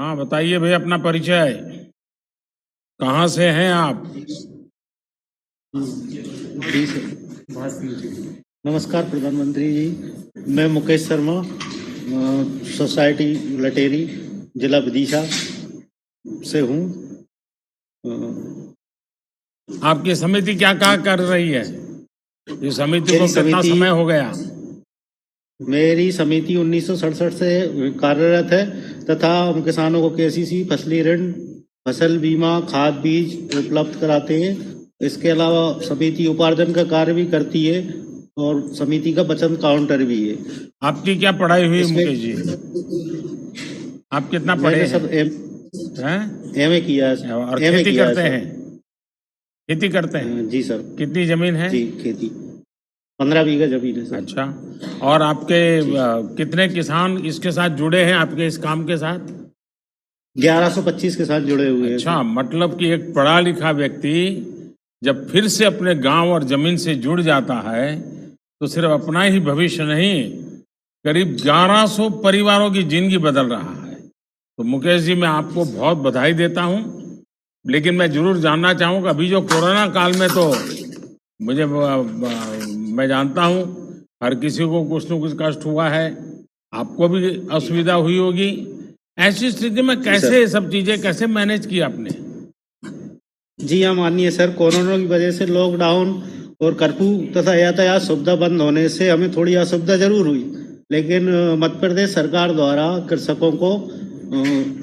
हाँ, बताइए भाई अपना परिचय। कहाँ से हैं आप? जी सर। नमस्कार प्रधानमंत्री जी, मैं मुकेश शर्मा, सोसाइटी लटेरी, जिला विदिशा से हूँ। आपकी समिति क्या क्या कर रही है? इस समिति को मेरी कितना समिति समय हो गया? मेरी समिति 1967 से कार्यरत है तथा हम किसानों को केसीसी, फसली ऋण, फसल बीमा, खाद बीज उपलब्ध कराते हैं। इसके अलावा समिति उपार्जन का कार्य भी करती है और समिति का बचत काउंटर भी है। आपकी क्या पढ़ाई हुई इसमें मुकेश जी? आप कितना पढ़े मैंने हैं? सर हैं? एमए किया है। और एमए खेती किया है करते सर। हैं? खेती करते हैं? जी सर। कितनी जमीन है? जी, खेती 15 बीघा जमीन है सर। अच्छा। और आपके कितने किसान इसके साथ जुड़े हैं, आपके इस काम के साथ? 1125 के साथ जुड़े हुए हैं अच्छा, सर। मतलब कि एक पढ़ा लिखा व्यक्ति जब फिर से अपने गांव और जमीन से जुड़ जाता है तो सिर्फ अपना ही भविष्य नहीं, करीब 1100 परिवारों की जिंदगी बदल रहा है। तो मुकेश जी, मैं आपको बहुत बधाई देता हूं, लेकिन मैं जरूर जानना चाहूंगा, अभी जो कोरोना काल में तो मुझे मैं जानता हूं हर किसी को कुछ न कुछ कष्ट हुआ है, आपको भी असुविधा हुई होगी। ऐसी स्थिति में जी कैसे सर। ये सब चीजें कैसे मैनेज की आपने? जी हाँ, माननीय सर, कोरोना की वजह से लॉकडाउन और कर्फ्यू तथा यातायात सुविधा बंद होने से हमें थोड़ी असुविधा जरूर हुई, लेकिन मध्य प्रदेश सरकार द्वारा कृषकों को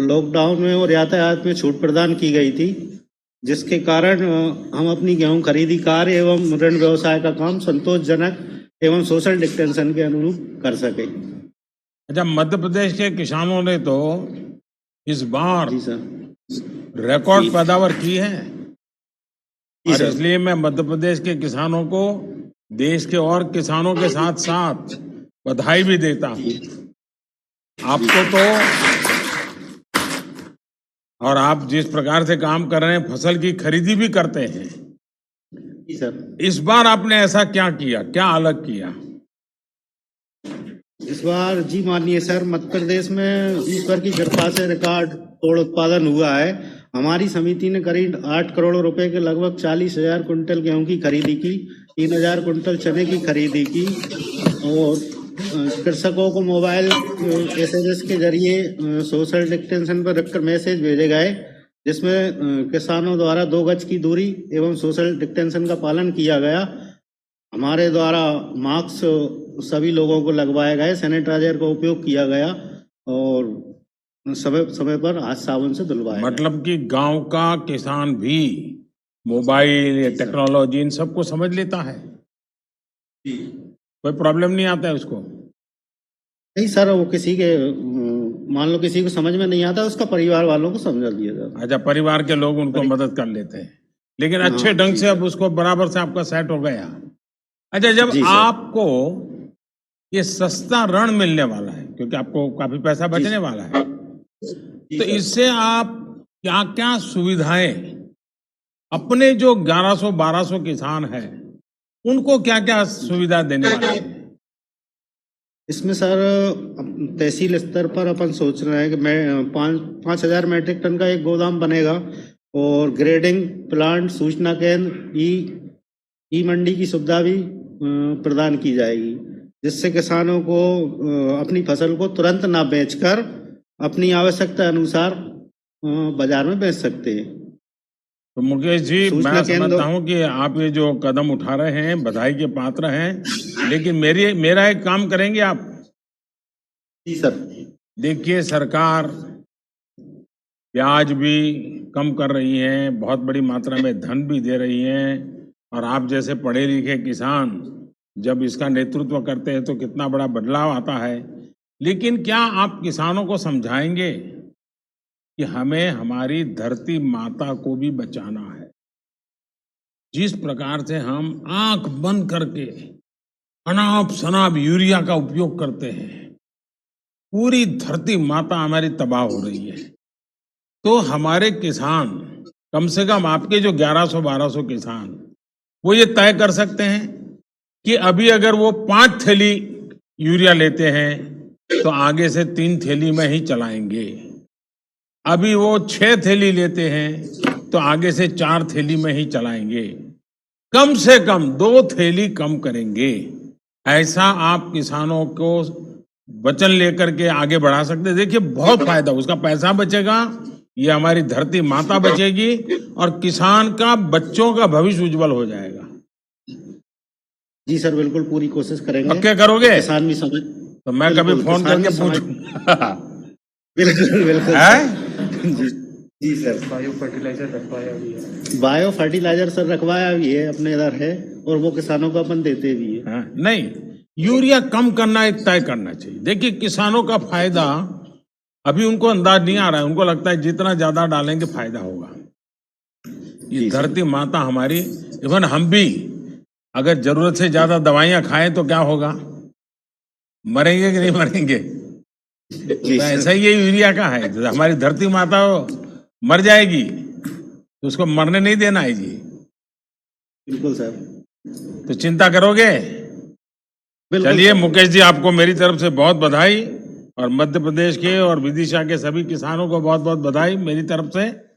लॉकडाउन में और यातायात में छूट प्रदान की गई थी, जिसके कारण हम अपनी गेहूं खरीदी कार्य एवं ऋण व्यवसाय का काम संतोषजनक एवं सोशल डिस्टेंशन के अनुरूप कर सके। अच्छा, मध्य प्रदेश के किसानों ने तो इस बार जी सर। रिकॉर्ड जी पैदावार की है, जी और सर। इसलिए मैं मध्य प्रदेश के किसानों को देश के और किसानों के साथ साथ बधाई भी देता हूँ। आपको तो, और आप जिस प्रकार से काम कर रहे हैं, फसल की खरीदी भी करते हैं, जी सर। इस बार आपने ऐसा क्या किया, क्या अलग किया? इस बार जी माननीय सर, मध्य प्रदेश में ईश्वर की कृपा से रिकॉर्ड तोड़ उत्पादन हुआ है। हमारी समिति ने करीब 8 करोड़ रुपए के लगभग 40,000 कुंटल गेहूं की खरीदी की, 3,000 कुंटल चने की खरीदी की और कृषकों को मोबाइल एसएमएस के जरिए सोशल डिस्टेंशन पर रखकर मैसेज भेजे गए, जिसमें किसानों द्वारा 2 गज की दूरी एवं सोशल डिस्टेंशन का पालन किया गया। हमारे द्वारा मास्क सभी लोगों को लगवाए गए, सैनिटाइजर का उपयोग किया गया और समय समय पर हाथ साबुन से धुलवाया गया। मतलब कि गांव का किसान भी मोबाइल या टेक्नोलॉजी इन सबको समझ लेता है, जी। कोई प्रॉब्लम नहीं आता है उसको? नहीं सर, वो किसी के मान लो किसी को समझ में नहीं आता, उसका परिवार वालों को समझा दिया जाता। अच्छा, परिवार के लोग उनको मदद कर लेते हैं, लेकिन अच्छे हाँ ढंग जी से अब सर। उसको बराबर से आपका सेट हो गया। अच्छा, जब जी सर। आपको ये सस्ता ऋण मिलने वाला है, क्योंकि आपको काफी पैसा जी बचने वाला है, जी तो सर। इससे आप क्या क्या सुविधाएं अपने जो 1100-1200 किसान हैं उनको क्या क्या सुविधा देने वाले हैं? इसमें सर तहसील स्तर पर अपन सोच रहे हैं कि मैं 5,000 मीट्रिक टन का एक गोदाम बनेगा और ग्रेडिंग प्लांट, सूचना केंद्र, ई मंडी की सुविधा भी प्रदान की जाएगी, जिससे किसानों को अपनी फसल को तुरंत ना बेचकर अपनी आवश्यकता अनुसार बाजार में बेच सकते हैं। तो मुकेश जी, सूचना मैं केंद्र। समझता हूं कि आप ये जो कदम उठा रहे हैं बधाई के पात्र हैं, लेकिन मेरा एक काम करेंगे आप? जी सर। देखिए, सरकार ब्याज भी कम कर रही है, बहुत बड़ी मात्रा में धन भी दे रही है, और आप जैसे पढ़े लिखे किसान जब इसका नेतृत्व करते हैं तो कितना बड़ा बदलाव आता है। लेकिन क्या आप किसानों को समझाएंगे कि हमें हमारी धरती माता को भी बचाना है? जिस प्रकार से हम आंख बंद करके अनाप शनाप यूरिया का उपयोग करते हैं, पूरी धरती माता हमारी तबाह हो रही है। तो हमारे किसान, कम से कम आपके जो 1100-1200 किसान, वो ये तय कर सकते हैं कि अभी अगर वो 5 थैली यूरिया लेते हैं तो आगे से 3 थैली में ही चलाएंगे। अभी वो 6 थैली लेते हैं तो आगे से 4 थैली में ही चलाएंगे, कम से कम 2 थैली कम करेंगे। ऐसा आप किसानों को वचन लेकर के आगे बढ़ा सकते हैं। देखिए बहुत फायदा, उसका पैसा बचेगा, ये हमारी धरती माता बचेगी और किसान का बच्चों का भविष्य उज्जवल हो जाएगा। जी सर, बिल्कुल पूरी कोशिश करेंगे। पक्के करोगे? किसान भी समझ, तो मैं कभी बिल्कुल, फोन किसान करके भी समझ- पूछूंगा। बिल्कुल बिल्कुल हैं? जी सर। बायो फर्टिलाइजर रखवाया भी है। बायो फर्टिलाइजर सर रखवाया भी है, अपने इधर है, और वो किसानों को अपन देते भी है। हाँ, नहीं, यूरिया कम करना एक तय करना चाहिए। देखिए किसानों का फायदा अभी उनको अंदाज नहीं आ रहा है, उनको लगता है जितना ज्यादा डालेंगे फायदा होगा। ये जी सर। धरती माता हमारी, इवन हम भी अगर जरूरत से ज्यादा दवाइयां खाएं तो क्या होगा, मरेंगे कि नहीं मरेंगे? जी तो सर। ऐसा ही ये यूरिया का है, जब हमारी धरती माता मर जाएगी तो उसको मरने नहीं देना है जी। बिल्कुल सर। तो चिंता करोगे? बिल्कुल चलिए सर। मुकेश जी, आपको मेरी तरफ से बहुत बधाई, और मध्य प्रदेश के और विदिशा के सभी किसानों को बहुत बहुत बधाई मेरी तरफ से।